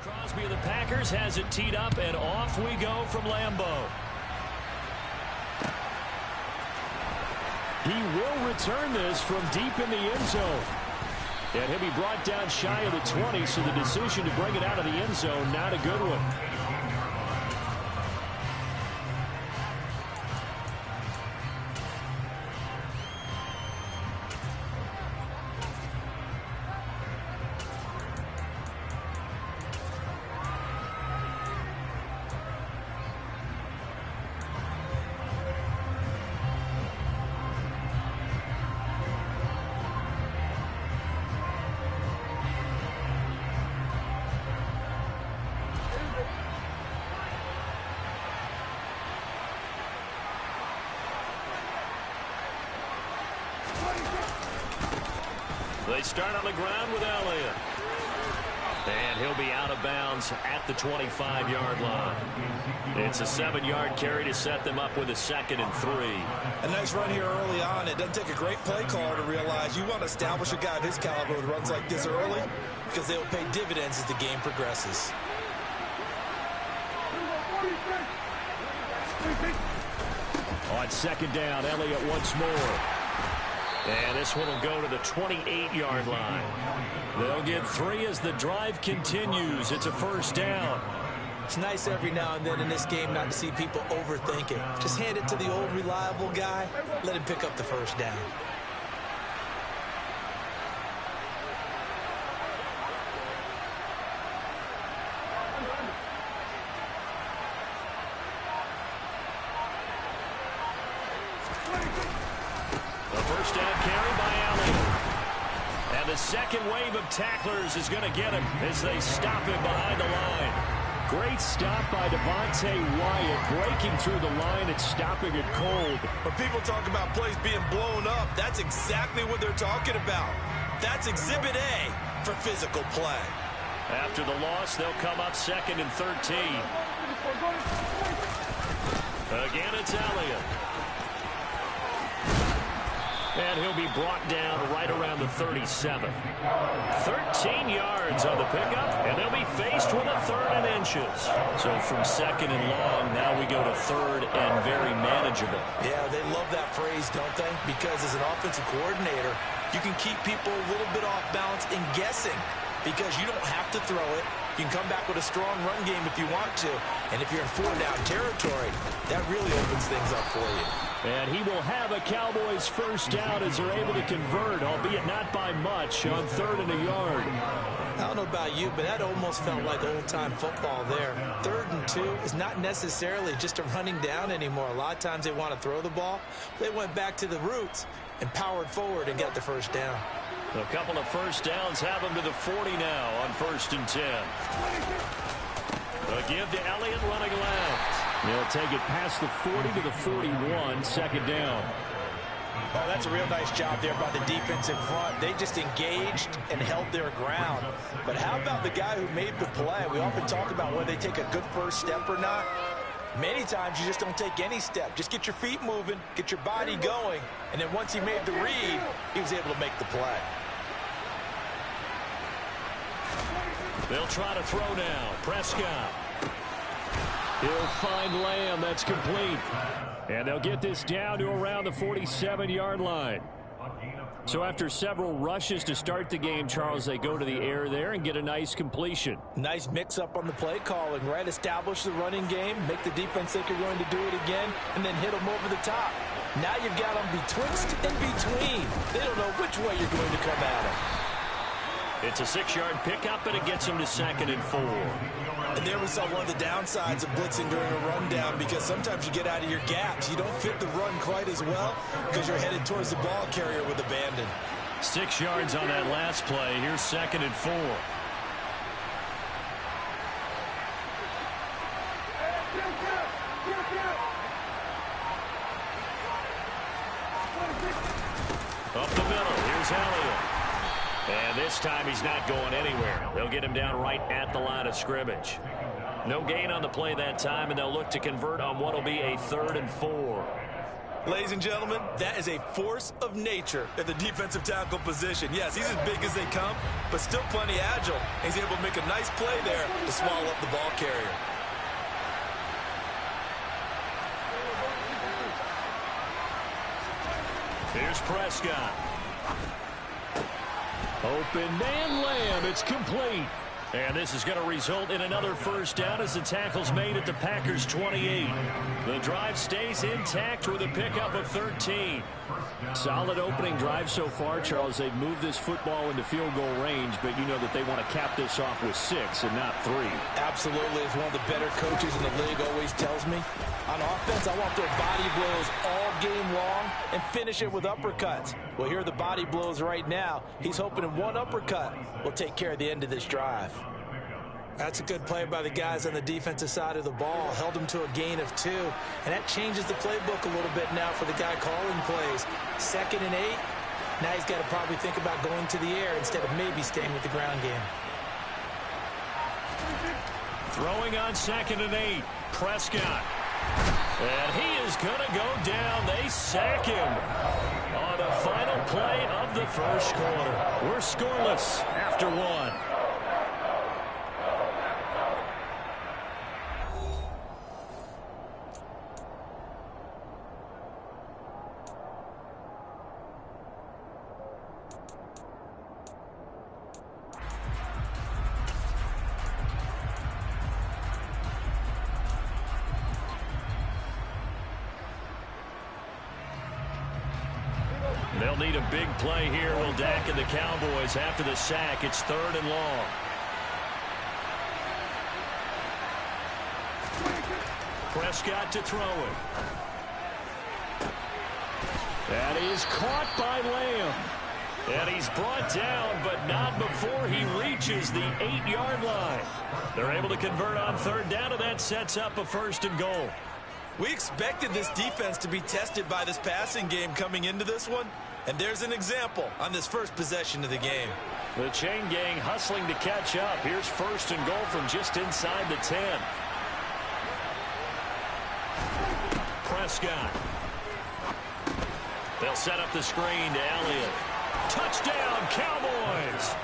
Crosby of the Packers has it teed up, and off we go from Lambeau. He will return this from deep in the end zone. And he'll be brought down shy of the 20, so the decision to bring it out of the end zone, not a good one. They start on the ground with Elliott. And he'll be out of bounds at the 25-yard line. It's a 7-yard carry to set them up with a 2nd and 3. A nice run here early on. It doesn't take a great play caller to realize you want to establish a guy of his caliber with runs like this early because they will pay dividends as the game progresses. On 2nd down, Elliott once more. And this one will go to the 28-yard line. They'll get 3 as the drive continues. It's a 1st down. It's nice every now and then in this game not to see people overthink it. Just hand it to the old reliable guy. Let him pick up the 1st down. First down carry by Elliott. And the second wave of tacklers is going to get him as they stop him behind the line. Great stop by Devontae Wyatt, breaking through the line and stopping it cold. When people talk about plays being blown up, that's exactly what they're talking about. That's Exhibit A for physical play. After the loss, they'll come up 2nd and 13. Again, it's Elliott. And he'll be brought down right around the 37. 13 yards on the pickup, and they'll be faced with a 3rd and inches. So from 2nd and long, now we go to 3rd and very manageable. Yeah, they love that phrase, don't they? Because as an offensive coordinator, you can keep people a little bit off balance and guessing because you don't have to throw it. You can come back with a strong run game if you want to. And if you're in 4-down territory, that really opens things up for you. And he will have a Cowboys 1st down as they're able to convert, albeit not by much, on 3rd and a yard. I don't know about you, but that almost felt like old-time football there. 3rd and 2 is not necessarily just a running down anymore. A lot of times they want to throw the ball. They went back to the roots and powered forward and got the 1st down. A couple of 1st downs have them to the 40 now on 1st and 10. A give to Elliott running left. They'll take it past the 40 to the 41, 2nd down. Oh, that's a real nice job there by the defense in front. They just engaged and held their ground. But how about the guy who made the play? We often talk about whether they take a good first step or not. Many times you just don't take any step. Just get your feet moving, get your body going, and then once he made the read, he was able to make the play. They'll try to throw now. Prescott. He'll find Lamb. That's complete. And they'll get this down to around the 47-yard line. So after several rushes to start the game, Charles, they go to the air there and get a nice completion. Nice mix-up on the play calling, right? Establish the running game, make the defense think you're going to do it again, and then hit them over the top. Now you've got them betwixt and between. They don't know which way you're going to come at them. It's a 6-yard pickup, and it gets them to 2nd and 4. And there we saw one of the downsides of blitzing during a rundown because sometimes you get out of your gaps. You don't fit the run quite as well because you're headed towards the ball carrier with abandon. 6 yards on that last play. Here's 2nd and 4. Up the middle. Here's Elliott. And this time he's not going anywhere. They'll get him down right at the line of scrimmage. No gain on the play that time, and they'll look to convert on what will be a 3rd and 4. Ladies and gentlemen, that is a force of nature at the defensive tackle position. Yes, he's as big as they come, but still plenty agile. He's able to make a nice play there to swallow up the ball carrier. Here's Prescott. Open man Lamb. It's complete. And this is going to result in another first down as the tackle's made at the Packers' 28. The drive stays intact with a pickup of 13. Solid opening drive so far, Charles. They've moved this football into field goal range, but you know that they want to cap this off with 6 and not 3. Absolutely. As one of the better coaches in the league always tells me, on offense, I want their body blows all game long and finish it with uppercuts. Well, here are the body blows right now. He's hoping in one uppercut will take care of the end of this drive. That's a good play by the guys on the defensive side of the ball. Held him to a gain of 2. And that changes the playbook a little bit now for the guy calling plays. 2nd and 8. Now he's got to probably think about going to the air instead of maybe staying with the ground game. Throwing on 2nd and 8. Prescott. And he is going to go down. They sack him on the final play of the first quarter. We're scoreless after 1. They'll need a big play here, will Dak and the Cowboys. After the sack, it's 3rd and long. Prescott to throw it. And he is caught by Lamb. And he's brought down, but not before he reaches the 8-yard line. They're able to convert on 3rd down, and that sets up a 1st and goal. We expected this defense to be tested by this passing game coming into this one. And there's an example on this first possession of the game. The chain gang hustling to catch up. Here's 1st and goal from just inside the 10. Prescott. They'll set up the screen to Elliott. Touchdown, Cowboys!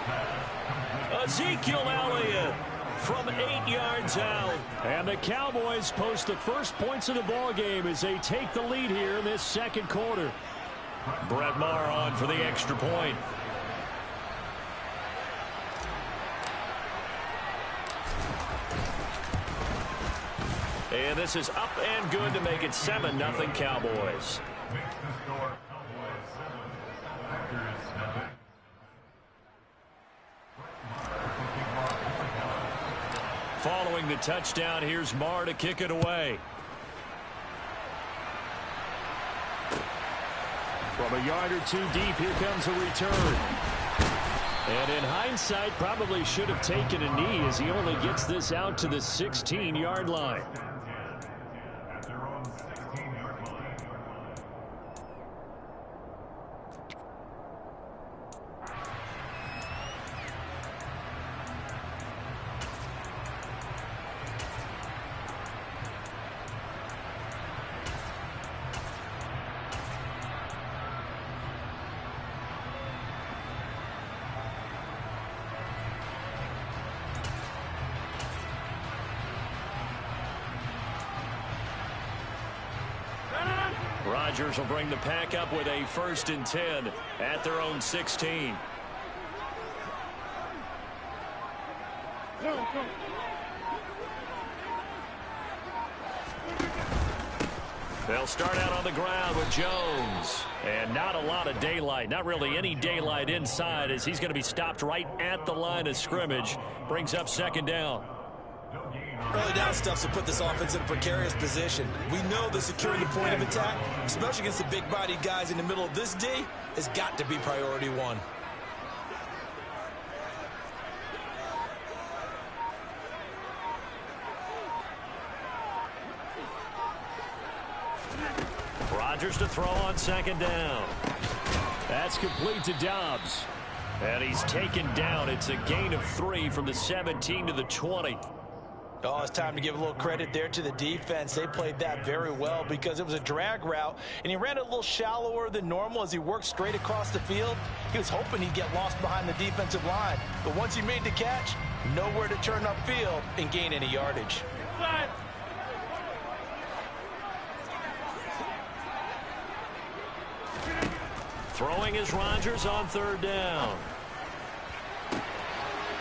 Ezekiel Elliott from 8 yards out. And the Cowboys post the first points of the ball game as they take the lead here in this second quarter. Brett Maher on for the extra point. And this is up and good to make it 7-0 Cowboys. Following the touchdown, here's Maher to kick it away. From a yard or 2 deep, here comes a return. And in hindsight, probably should have taken a knee as he only gets this out to the 16-yard line. Rodgers will bring the pack up with a 1st and 10 at their own 16. They'll start out on the ground with Jones. And not a lot of daylight, not really any daylight inside as he's going to be stopped right at the line of scrimmage. Brings up 2nd down. Early down stuff to put this offense in a precarious position. We know that securing the point of attack, especially against the big-bodied guys in the middle of this D, has got to be priority 1. Rodgers to throw on 2nd down. That's complete to Dobbs. And he's taken down. It's a gain of 3 from the 17 to the 20. Oh, it's time to give a little credit there to the defense. They played that very well because it was a drag route, and he ran it a little shallower than normal as he worked straight across the field. He was hoping he'd get lost behind the defensive line, but once he made the catch, nowhere to turn upfield and gain any yardage. Throwing is Rodgers on 3rd down.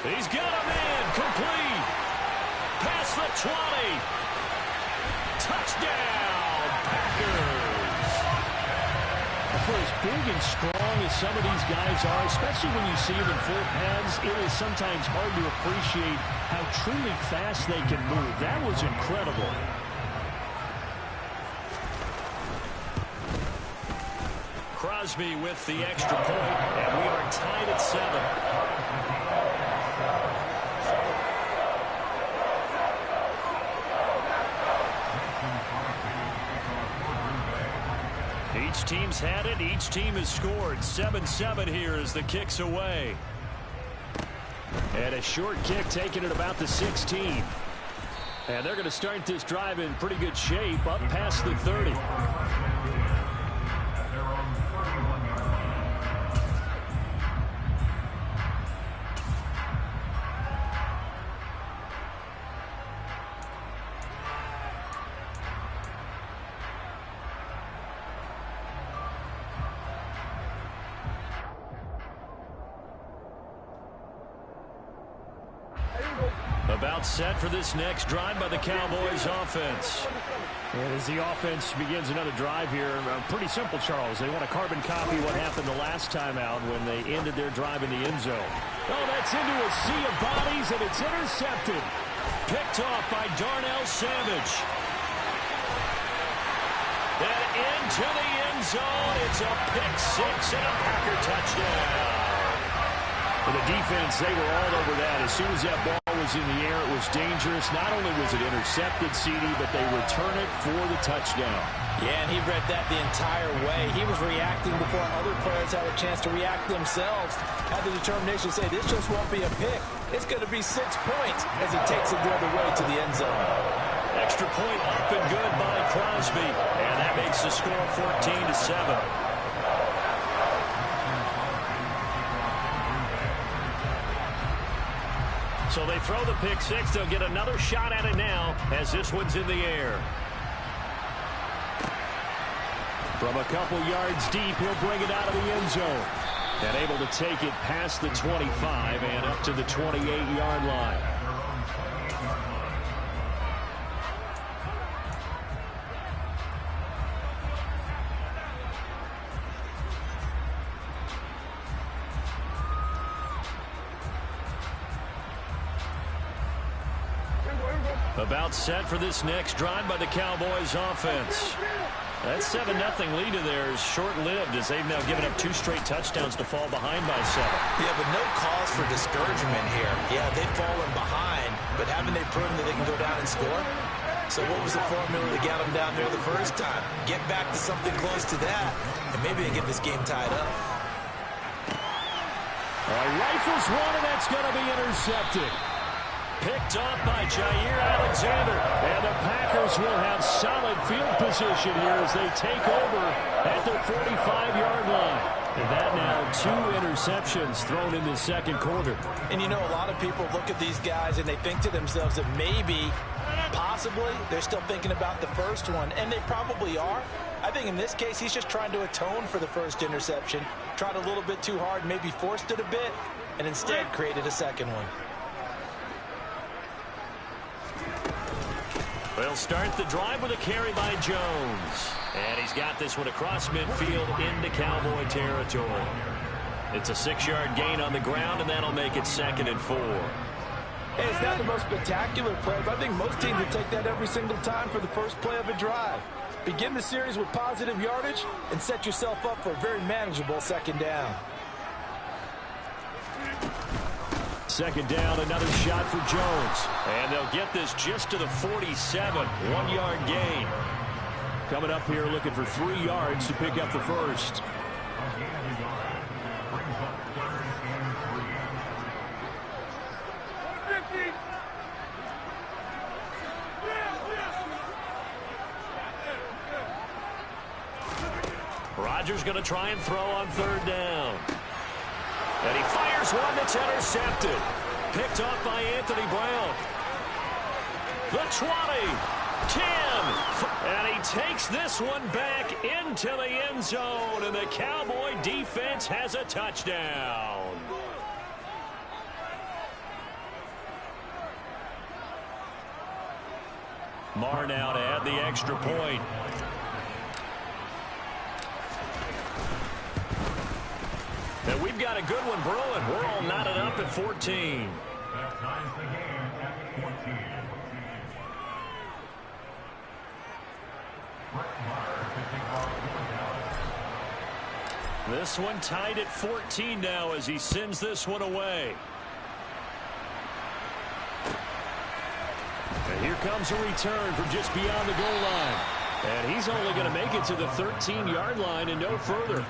He's got a man complete. Past the 20. Touchdown, Packers. For as big and strong as some of these guys are, especially when you see them in full pads, it is sometimes hard to appreciate how truly fast they can move. That was incredible. Crosby with the extra point, and we are tied at 7. Each team's had it. Each team has scored. 7-7 here as the kick's away. And a short kick taken at about the 16. And they're going to start this drive in pretty good shape up past the 30. About set for this next drive by the Cowboys offense. And as the offense begins another drive here, pretty simple, Charles. They want to carbon copy what happened the last time out when they ended their drive in the end zone. Oh, that's into a sea of bodies, and it's intercepted. Picked off by Darnell Savage. And into the end zone. It's a pick six and a Packer touchdown. For the defense, they were all over that. As soon as that ball was in the air, it was dangerous. Not only was it intercepted, CD, but they return it for the touchdown. Yeah, and he read that the entire way. He was reacting before other players had a chance to react themselves. Had the determination to say, this just won't be a pick. It's going to be 6 points as he takes it the other way to the end zone. Extra point up and good by Crosby. And that makes the score 14-7. So they throw the pick six. They'll get another shot at it now as this one's in the air. From a couple yards deep, he'll bring it out of the end zone. And able to take it past the 25 and up to the 28-yard line. About set for this next drive by the Cowboys offense. That 7-0 lead of theirs short-lived as they've now given up 2 straight touchdowns to fall behind by 7. Yeah, but no cause for discouragement here. Yeah, they've fallen behind, but haven't they proven that they can go down and score? So what was the formula that got them down there the first time? Get back to something close to that, and maybe they get this game tied up. Rifles one, and that's going to be intercepted. Picked off by Jair Alexander. And the Packers will have solid field position here as they take over at the 45-yard line. And that now 2 interceptions thrown in the second quarter. And you know, a lot of people look at these guys and they think to themselves that maybe, possibly, they're still thinking about the first one. And they probably are. I think in this case, he's just trying to atone for the first interception. Tried a little bit too hard, maybe forced it a bit, and instead created a second one. They'll start the drive with a carry by Jones. And he's got this one across midfield into Cowboy territory. It's a 6-yard gain on the ground, and that'll make it 2nd and 4. Hey, it's not the most spectacular play, but I think most teams would take that every single time for the first play of a drive. Begin the series with positive yardage and set yourself up for a very manageable 2nd down. 2nd down, another shot for Jones. And they'll get this just to the 47, 1-yard gain. Coming up here looking for 3 yards to pick up the first. Rodgers going to try and throw on third down. And he fires one that's intercepted. Picked off by Anthony Brown. The 20, 10, and he takes this one back into the end zone, and the Cowboy defense has a touchdown. Marr now to add the extra point. And we've got a good one brewing. We're all knotted up at 14. That ties the game at 14. This one tied at 14 now as he sends this one away. And here comes a return from just beyond the goal line. And he's only going to make it to the 13-yard line and no further.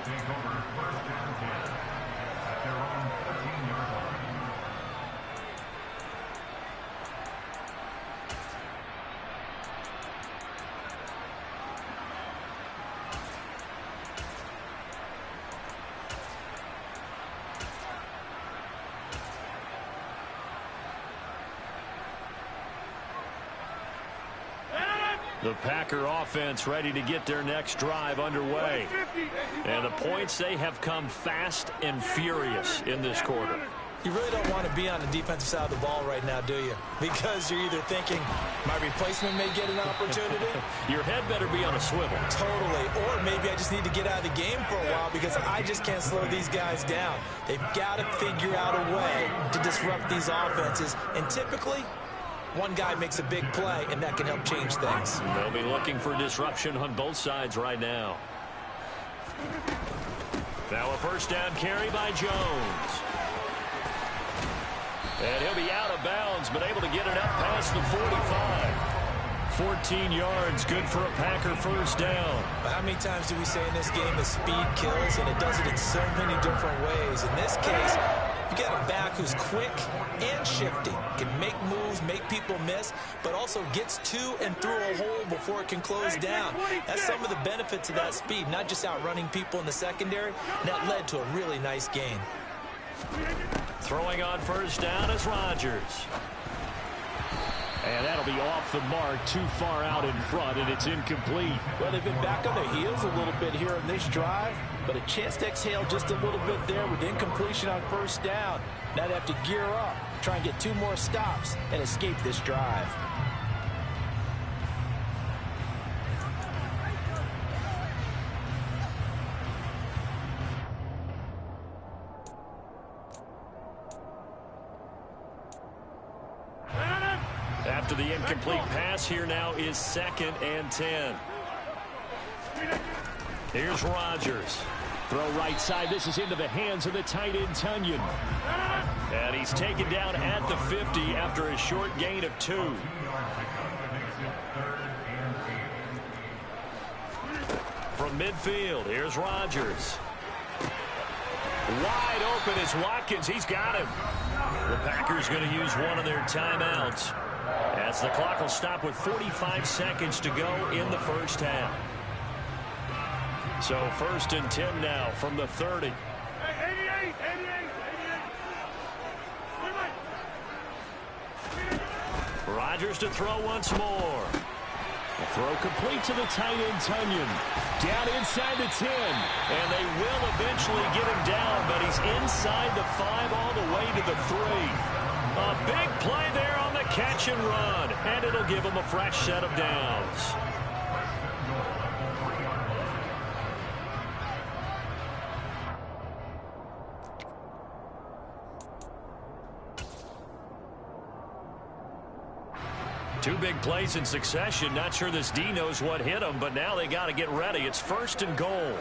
The Packer offense ready to get their next drive underway. And the points, they have come fast and furious in this quarter. You really don't want to be on the defensive side of the ball right now, do you? Because you're either thinking, my replacement may get an opportunity. Your head better be on a swivel. Totally. Or maybe I just need to get out of the game for a while because I just can't slow these guys down. They've got to figure out a way to disrupt these offenses. And typically, one guy makes a big play, and that can help change things. They'll be looking for disruption on both sides right now. Now a first down carry by Jones. And he'll be out of bounds, but able to get it up past the 45. 14 yards, good for a Packer first down. How many times do we say in this game that speed kills, and it does it in so many different ways? In this case, you got a back who's quick and shifty, can make moves, make people miss, but also gets to and through a hole before it can close down. That's some of the benefits of that speed, not just outrunning people in the secondary. And that led to a really nice gain. Throwing on first down is Rodgers. And that'll be off the mark, too far out in front, and it's incomplete. Well, they've been back on their heels a little bit here in this drive, but a chance to exhale just a little bit there with incompletion on first down. Now they have to gear up, try and get 2 more stops, and escape this drive. After the incomplete pass, here now is 2nd and 10. Here's Rodgers. Throw right side. This is into the hands of the tight end, Tunyon. And he's taken down at the 50 after a short gain of 2. From midfield, here's Rodgers. Wide open is Watkins. He's got him. The Packers going to use one of their timeouts, as the clock will stop with 45 seconds to go in the first half. So 1st and 10 now from the 30. Rodgers to throw once more. The throw complete to the tight end, Tunyon. Down inside the 10. And they will eventually get him down, but he's inside the 5 all the way to the 3. A big play there on the catch and run, and it'll give him a fresh set of downs. Two big plays in succession. Not sure this D knows what hit him, but now they got to get ready. It's 1st and goal.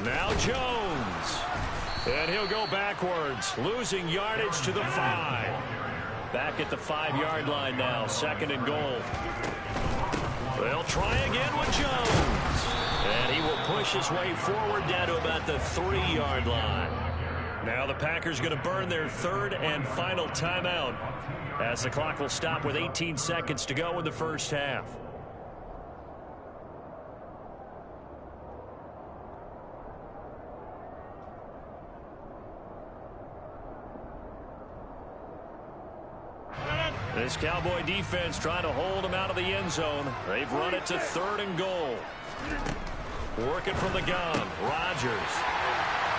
Now Jones. And he'll go backwards, losing yardage to the 5. Back at the 5-yard line now, 2nd and goal. They'll try again with Jones. And he will push his way forward down to about the 3-yard line. Now the Packers going to burn their 3rd and final timeout, as the clock will stop with 18 seconds to go in the first half. This Cowboy defense trying to hold them out of the end zone. They've run it to 3rd and goal. Working from the gun. Rodgers.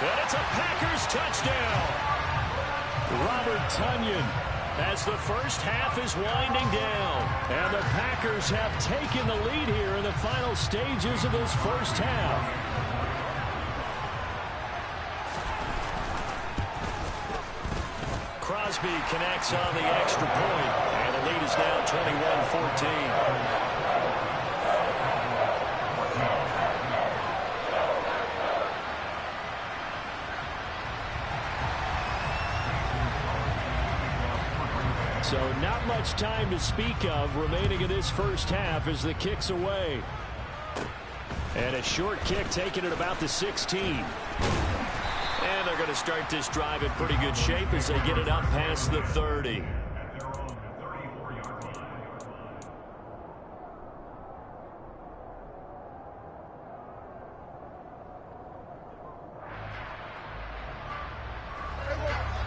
And it's a Packers touchdown. Robert Tonyan, as the first half is winding down. And the Packers have taken the lead here in the final stages of this first half. Crosby connects on the extra point, and the lead is now 21-14. So not much time to speak of remaining in this first half as the kick's away. And a short kick taken at about the 16. And they're going to start this drive in pretty good shape as they get it up past the 30.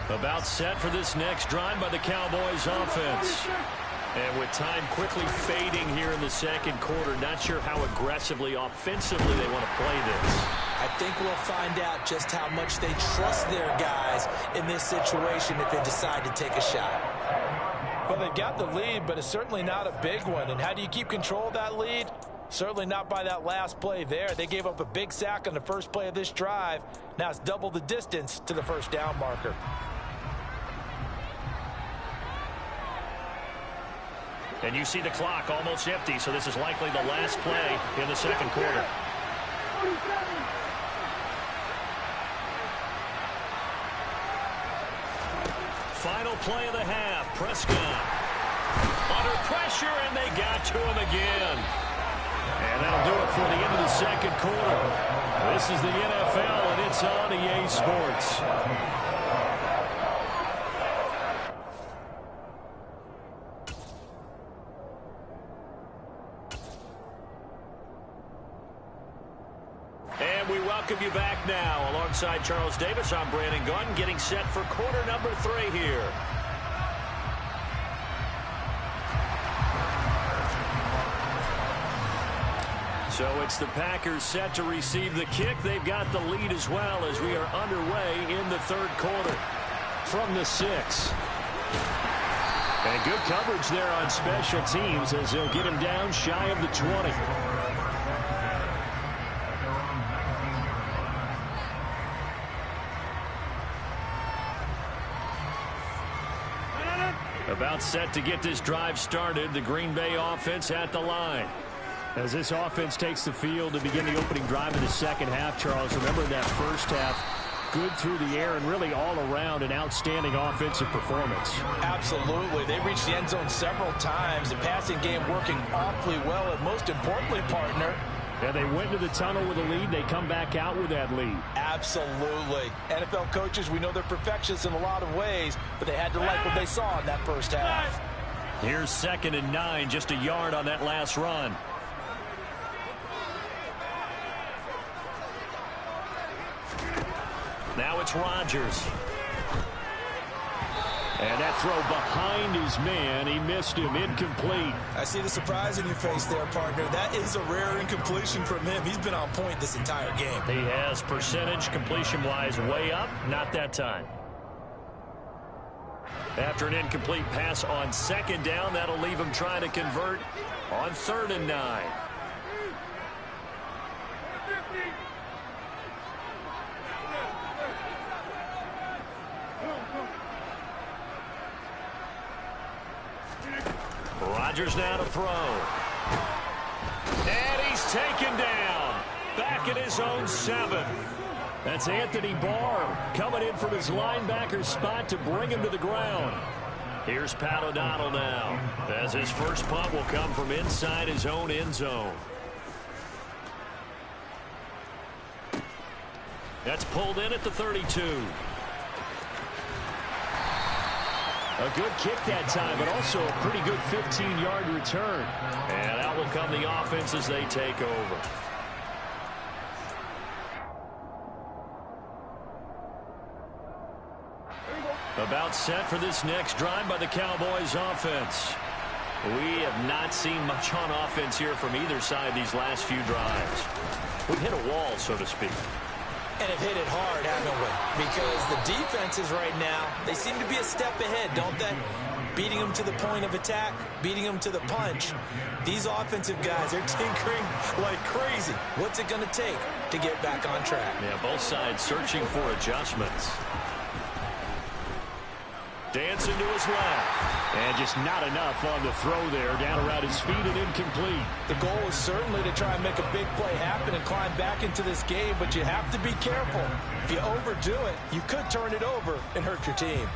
About set for this next drive by the Cowboys offense. And with time quickly fading here in the second quarter, not sure how aggressively, offensively they want to play this. I think we'll find out just how much they trust their guys in this situation if they decide to take a shot. Well, they've got the lead, but it's certainly not a big one. And how do you keep control of that lead? Certainly not by that last play there. They gave up a big sack on the first play of this drive. Now it's double the distance to the first down marker. And you see the clock almost empty, so this is likely the last play in the second quarter. Final play of the half. Prescott under pressure, and they got to him again. And that'll do it for the end of the second quarter. This is the NFL, and it's on EA Sports. And we welcome you back now. Alongside Charles Davis, I'm Brandon Gunn, getting set for quarter number 3 here. So it's the Packers set to receive the kick. They've got the lead as well as we are underway in the third quarter. From the 6. And good coverage there on special teams as they'll get him down shy of the 20. About set to get this drive started. The Green Bay offense at the line. As this offense takes the field to begin the opening drive of the second half, Charles, remember that first half, good through the air and really all around an outstanding offensive performance. Absolutely. They reached the end zone several times. The passing game working awfully well, and most importantly, partner, yeah, they went into the tunnel with a lead. They come back out with that lead. Absolutely. NFL coaches, we know they're perfectionists in a lot of ways, but they had to like what they saw in that first half. Here's 2nd and 9, just a yard on that last run. Now it's Rodgers. And that throw behind his man. He missed him. Incomplete. I see the surprise in your face there, partner. That is a rare incompletion from him. He's been on point this entire game. He has percentage completion-wise way up. Not that time. After an incomplete pass on 2nd down, that'll leave him trying to convert on 3rd and 9. Rodgers now to throw. And he's taken down. Back at his own 7. That's Anthony Barr coming in from his linebacker spot to bring him to the ground. Here's Pat O'Donnell now, as his first punt will come from inside his own end zone. That's pulled in at the 32. A good kick that time, but also a pretty good 15-yard return. And out will come the offense as they take over. About set for this next drive by the Cowboys offense. We have not seen much on offense here from either side these last few drives. We've hit a wall, so to speak. And have hit it hard, haven't we? Because the defenses right now, they seem to be a step ahead, don't they? Beating them to the point of attack, beating them to the punch. These offensive guys are tinkering like crazy. What's it going to take to get back on track? Yeah, both sides searching for adjustments. Dancing to his left. And just not enough on the throw there. Down around his feet and incomplete. The goal is certainly to try and make a big play happen and climb back into this game, but you have to be careful. If you overdo it, you could turn it over and hurt your team.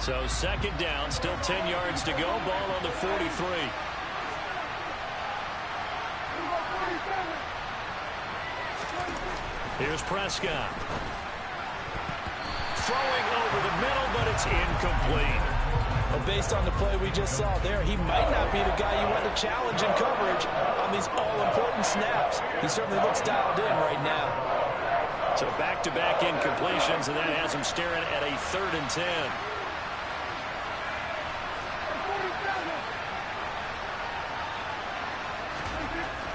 So second down, still 10 yards to go. Ball on the 43. Here's Prescott. Throwing over the middle, but it's incomplete. Well, based on the play we just saw there, he might not be the guy you want to challenge in coverage on these all-important snaps. He certainly looks dialed in right now. So back-to-back incompletions, and that has him staring at a 3rd and 10.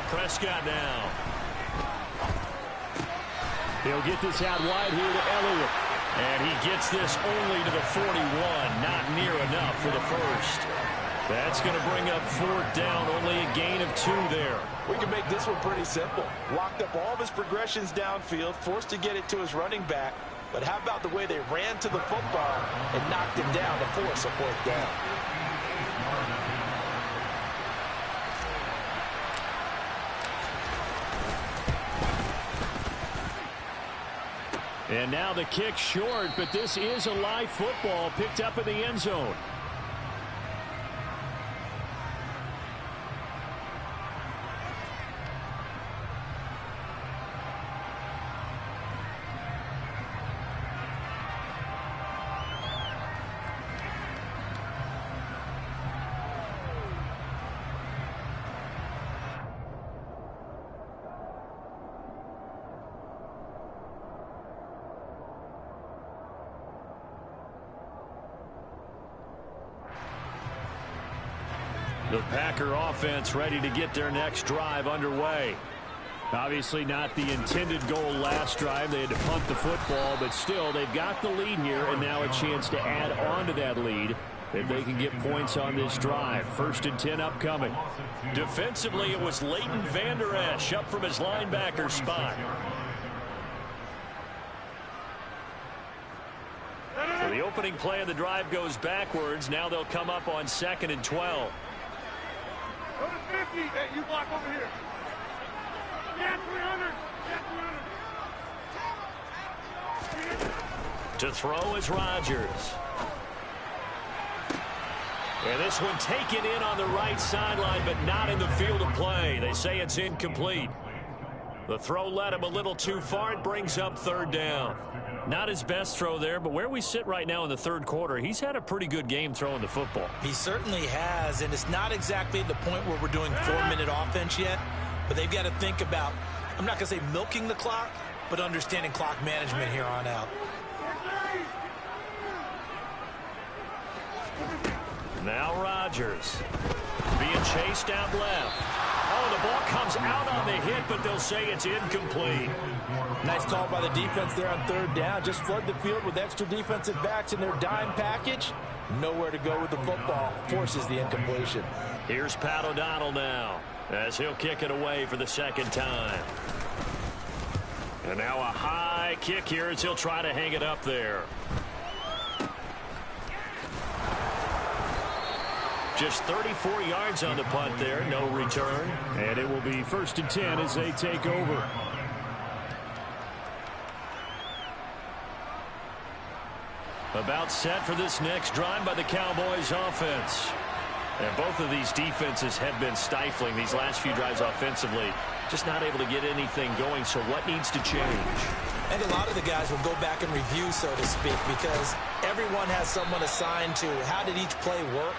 Prescott now. He'll get this out wide here to Elliott. And he gets this only to the 41. Not near enough for the first. That's going to bring up 4th down. Only a gain of 2 there. We can make this one pretty simple. Locked up all of his progressions downfield, forced to get it to his running back. But how about the way they ran to the football and knocked him down to force a 4th down? And now the kick short, but this is a live football picked up in the end zone. The Packer offense ready to get their next drive underway. Obviously not the intended goal last drive. They had to punt the football, but still they've got the lead here, and now a chance to add on to that lead if they can get points on this drive. 1st and 10 upcoming. Defensively, it was Leighton Vander Esch up from his linebacker spot. So the opening play of the drive goes backwards. Now they'll come up on 2nd and 12. Go to 50. Hey, you block over here. Yeah, 300. Yeah, 300. To throw is Rodgers. And this one taken in on the right sideline, but not in the field of play. They say it's incomplete. The throw led him a little too far. It brings up 3rd down. Not his best throw there, but where we sit right now in the 3rd quarter, he's had a pretty good game throwing the football. He certainly has, and it's not exactly the point where we're doing 4-minute offense yet, but they've got to think about, I'm not going to say milking the clock, but understanding clock management here on out. Now Rodgers being chased out left. Oh, the ball comes out on the hit, but they'll say it's incomplete. Nice call by the defense there on 3rd down. Just flood the field with extra defensive backs in their dime package. Nowhere to go with the football. Forces the incompletion. Here's Pat O'Donnell now as he'll kick it away for the 2nd time. And now a high kick here as he'll try to hang it up there. Just 34 yards on the punt there. No return. And it will be 1st and 10 as they take over. About set for this next drive by the Cowboys offense. And both of these defenses have been stifling these last few drives offensively. Just not able to get anything going, so what needs to change? And a lot of the guys will go back and review, so to speak, because everyone has someone assigned to how did each play work.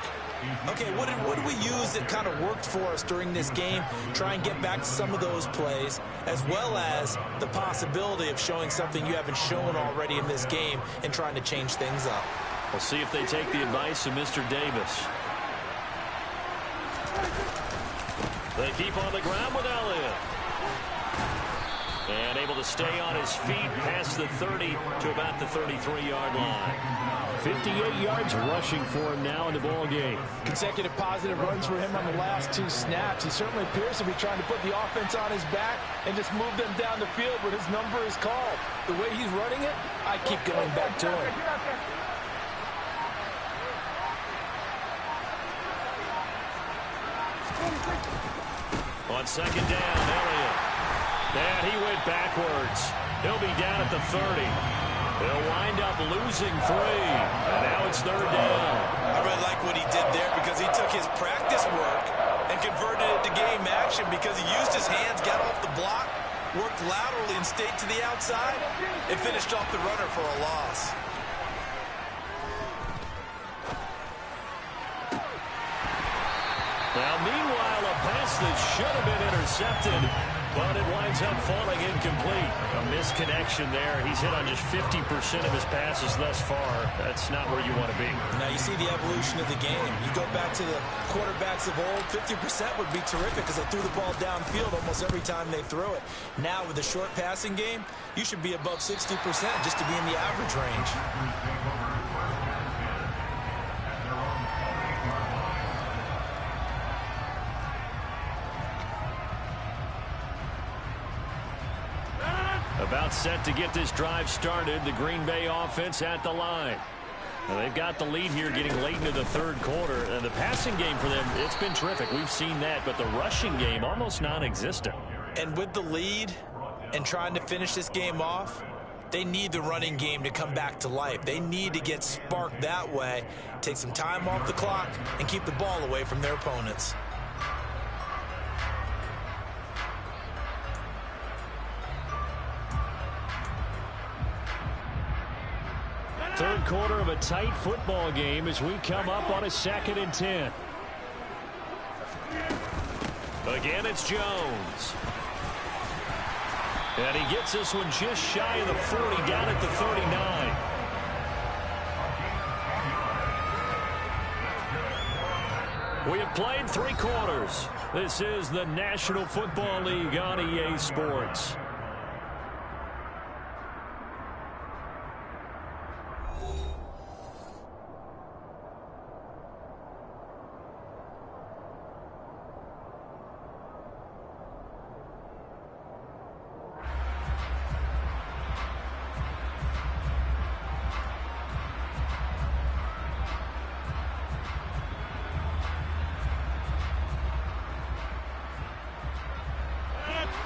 Okay, what did we use that kind of worked for us during this game? Try and get back to some of those plays, as well as the possibility of showing something you haven't shown already in this game and trying to change things up. We'll see if they take the advice of Mr. Davis. They keep on the ground with Elliott. And able to stay on his feet past the 30 to about the 33-yard line. 58 yards rushing for him now in the ball game. Consecutive positive runs for him on the last 2 snaps. He certainly appears to be trying to put the offense on his back and just move them down the field, but his number is called. The way he's running it, I keep going back to him. On second down, Elliott. And he went backwards. He'll be down at the 30. They'll wind up losing 3. And now it's 3rd down. I really like what he did there because he took his practice work and converted it to game action because he used his hands, got off the block, worked laterally and stayed to the outside, and finished off the runner for a loss. Now, meanwhile, a pass that should have been intercepted, but it winds up falling incomplete. A misconnection there. He's hit on just 50% of his passes thus far. That's not where you want to be. Now, you see the evolution of the game. You go back to the quarterbacks of old, 50% would be terrific because they threw the ball downfield almost every time they threw it. Now, with the short passing game, you should be above 60% just to be in the average range. About set to get this drive started. The Green Bay offense at the line. Now they've got the lead here getting late into the 3rd quarter. And the passing game for them, it's been terrific. We've seen that. But the rushing game, almost non-existent. And with the lead and trying to finish this game off, they need the running game to come back to life. They need to get sparked that way, take some time off the clock, and keep the ball away from their opponents. 3rd quarter of a tight football game as we come up on a 2nd and 10. Again, it's Jones. And he gets this one just shy of the 40, down at the 39. We have played 3 quarters. This is the National Football League on EA Sports.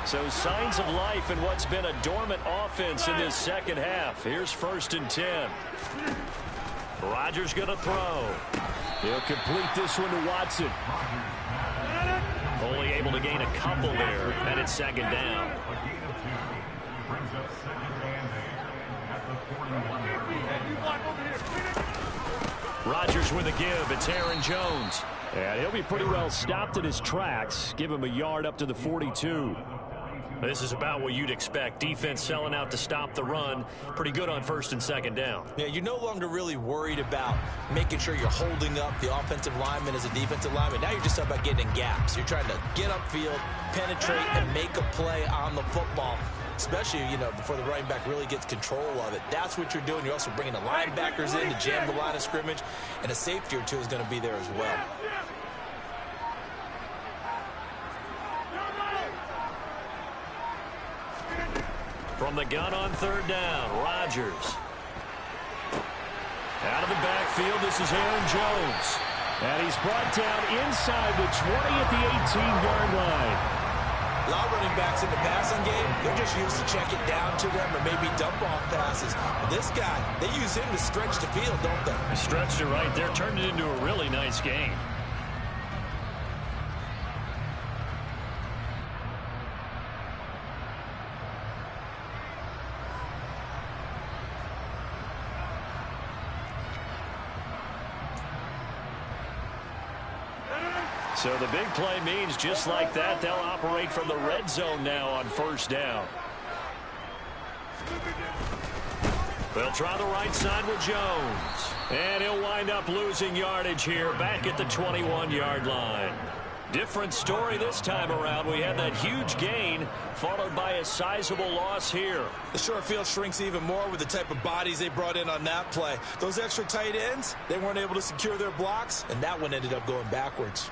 So signs of life in what's been a dormant offense in this 2nd half. Here's 1st and 10. Rodgers going to throw. He'll complete this one to Watson. Only able to gain a couple there, and it's 2nd down. Rodgers with a give. It's Aaron Jones. And he'll be pretty well stopped in his tracks. Give him a yard up to the 42. This is about what you'd expect. Defense selling out to stop the run. Pretty good on 1st and 2nd down. Yeah, you're no longer really worried about making sure you're holding up the offensive lineman as a defensive lineman. Now you're just about getting in gaps. You're trying to get upfield, penetrate, and make a play on the football, especially, before the running back really gets control of it. That's what you're doing. You're also bringing the linebackers in to jam the line of scrimmage, and a safety or two is going to be there as well. From the gun on 3rd down, Rodgers. Out of the backfield, this is Aaron Jones. And he's brought down inside the 20 at the 18-yard line. A lot of running backs in the passing game, they're just used to check it down to them or maybe dump off passes. But this guy, they use him to stretch the field, don't they? Stretched it right there, turned it into a really nice game. So the big play means just like that, they'll operate from the red zone now on 1st down. They'll try the right side with Jones. And he'll wind up losing yardage here back at the 21-yard line. Different story this time around. We had that huge gain followed by a sizable loss here. The short field shrinks even more with the type of bodies they brought in on that play. Those extra tight ends, they weren't able to secure their blocks, and that one ended up going backwards.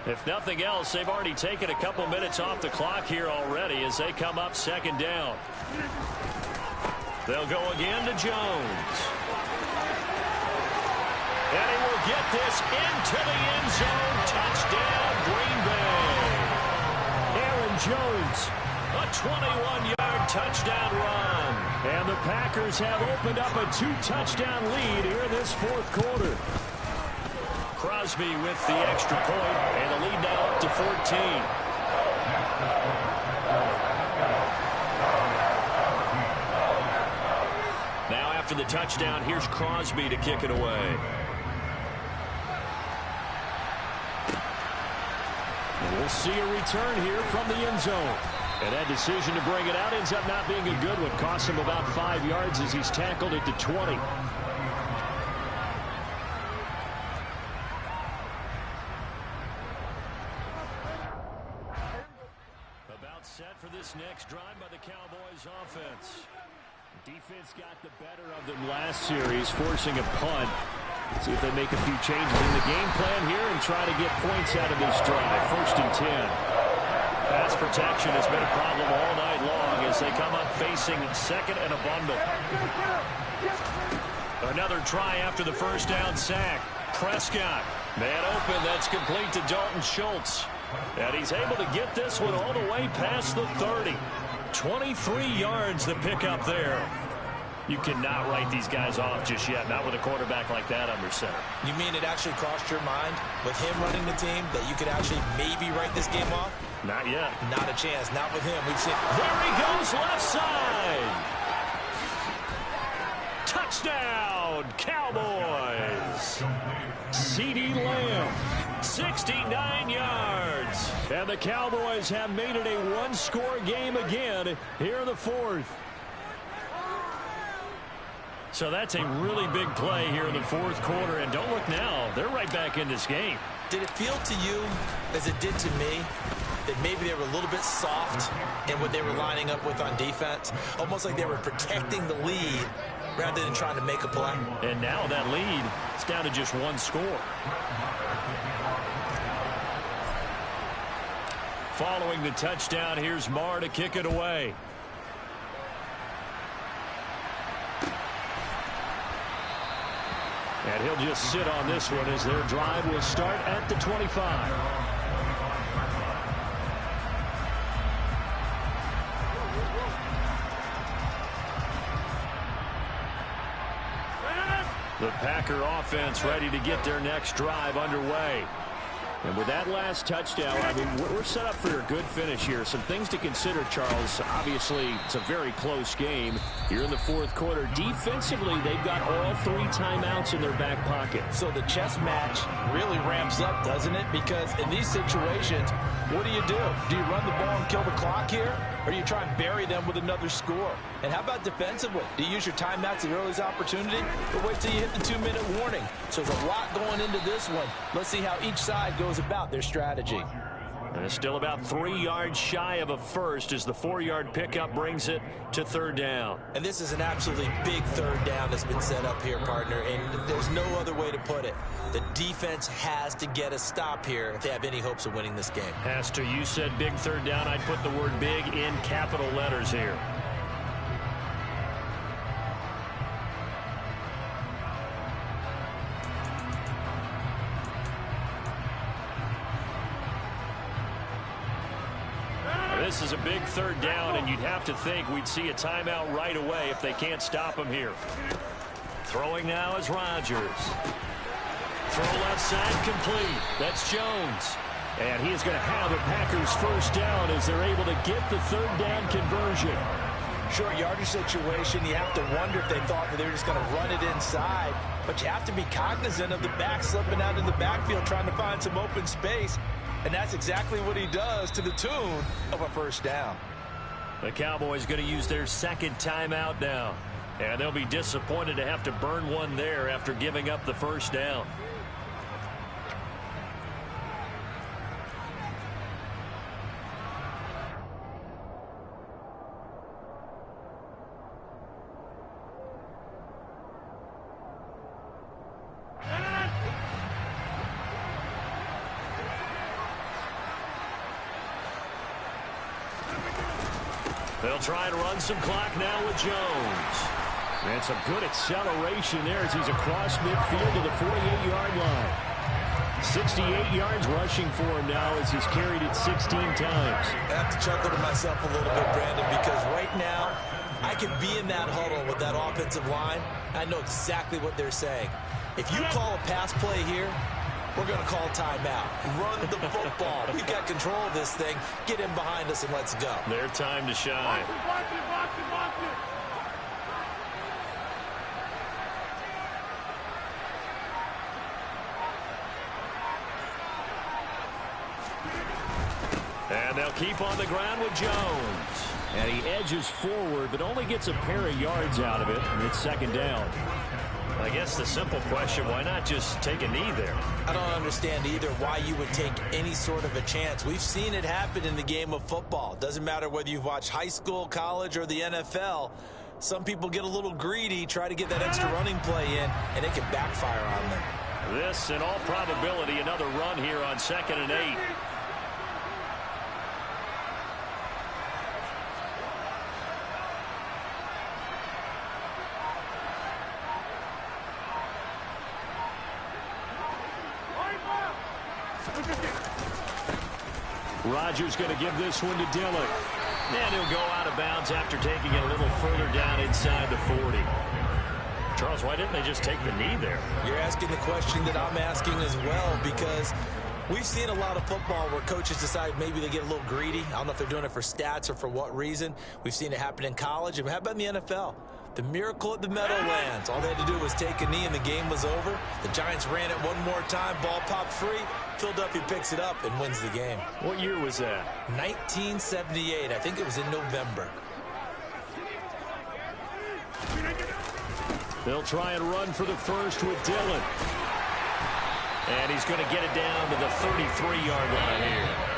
If nothing else, they've already taken a couple minutes off the clock here already as they come up second down. They'll go again to Jones. And he will get this into the end zone. Touchdown, Green Bay. Aaron Jones, a 21-yard touchdown run. And the Packers have opened up a 2-touchdown lead here in this fourth quarter. Crosby with the extra point, and the lead now up to 14. Now after the touchdown, here's Crosby to kick it away. And we'll see a return here from the end zone. And that decision to bring it out ends up not being a good one. Costs him about 5 yards as he's tackled at the 20. Set for this next drive by the Cowboys offense. Defense got the better of them last series, forcing a punt. See if they make a few changes in the game plan here and try to get points out of this drive. 1st and 10. Pass protection has been a problem all night long as they come up facing second and a bundle. Another try after the first down sack. Prescott, man open, that's complete to Dalton Schultz. And he's able to get this one all the way past the 30. 23 yards the pickup there. You cannot write these guys off just yet, not with a quarterback like that under center. You mean it actually crossed your mind with him running the team that you could actually maybe write this game off? Not yet. Not a chance. Not with him. We've seen. There he goes, left side. Touchdown, Cowboys. CeeDee Lamb, 69 yards. And the Cowboys have made it a one-score game again here in the fourth. So that's a really big play here in the fourth quarter. And don't look now, they're right back in this game. Did it feel to you, as it did to me, that maybe they were a little bit soft in what they were lining up with on defense? Almost like they were protecting the lead rather than trying to make a play. And now that lead is down to just one score. Following the touchdown, here's Marr to kick it away. And he'll just sit on this one as their drive will start at the 25. The Packer offense ready to get their next drive underway. And with that last touchdown, I mean, we're set up for a good finish here. Some things to consider, Charles. Obviously, it's a very close game here in the fourth quarter. Defensively, they've got all 3 timeouts in their back pocket. So the chess match really ramps up, doesn't it? Because in these situations, what do? Do you run the ball and kill the clock here? Or do you try and bury them with another score? And how about defensively? Do you use your timeouts at your earliest opportunity? Or wait till you hit the 2-minute warning? So there's a lot going into this one. Let's see how each side goes about their strategy. And it's still about 3 yards shy of a first as the 4-yard pickup brings it to third down. And this is an absolutely big third down that's been set up here, partner. And there's no other way to put it. The defense has to get a stop here if they have any hopes of winning this game. Has to. You said big third down. I'd put the word big in capital letters here. This is a big third down, and you'd have to think we'd see a timeout right away if they can't stop him here. Throwing now is Rodgers. Throw left side complete. That's Jones. And he is going to have the Packers first down as they're able to get the third down conversion. Short yardage situation, you have to wonder if they thought that they were just going to run it inside. But you have to be cognizant of the back slipping out of the backfield trying to find some open space. And that's exactly what he does to the tune of a first down. The Cowboys going to use their second timeout now. And they'll be disappointed to have to burn one there after giving up the first down. They'll try and run some clock now with Jones. And some good acceleration there as he's across midfield to the 48-yard line. 68 yards rushing for him now as he's carried it 16 times. I have to chuckle to myself a little bit, Brandon, because right now I can be in that huddle with that offensive line. I know exactly what they're saying. If you call a pass play here, we're going to call timeout. Run the football. We've got control of this thing. Get in behind us and let's go. Their time to shine. Watch it. And they'll keep on the ground with Jones. And he edges forward, but only gets a pair of yards out of it, and it's second down. I guess the simple question, why not just take a knee there? I don't understand either why you would take any sort of a chance. We've seen it happen in the game of football. Doesn't matter whether you've watched high school, college, or the NFL. Some people get a little greedy, try to get that extra running play in, and it can backfire on them. This, in all probability, another run here on 2nd and 8. Rodgers going to give this one to Dillon. And he'll go out of bounds after taking it a little further down inside the 40. Charles, why didn't they just take the knee there? You're asking the question that I'm asking as well, because we've seen a lot of football where coaches decide maybe they get a little greedy. I don't know if they're doing it for stats or for what reason. We've seen it happen in college. And how about in the NFL? The miracle at the Meadowlands. All they had to do was take a knee and the game was over. The Giants ran it one more time. Ball popped free. Philadelphia picks it up and wins the game. What year was that? 1978. I think it was in November. They'll try and run for the first with Dillon. And he's going to get it down to the 33-yard line here.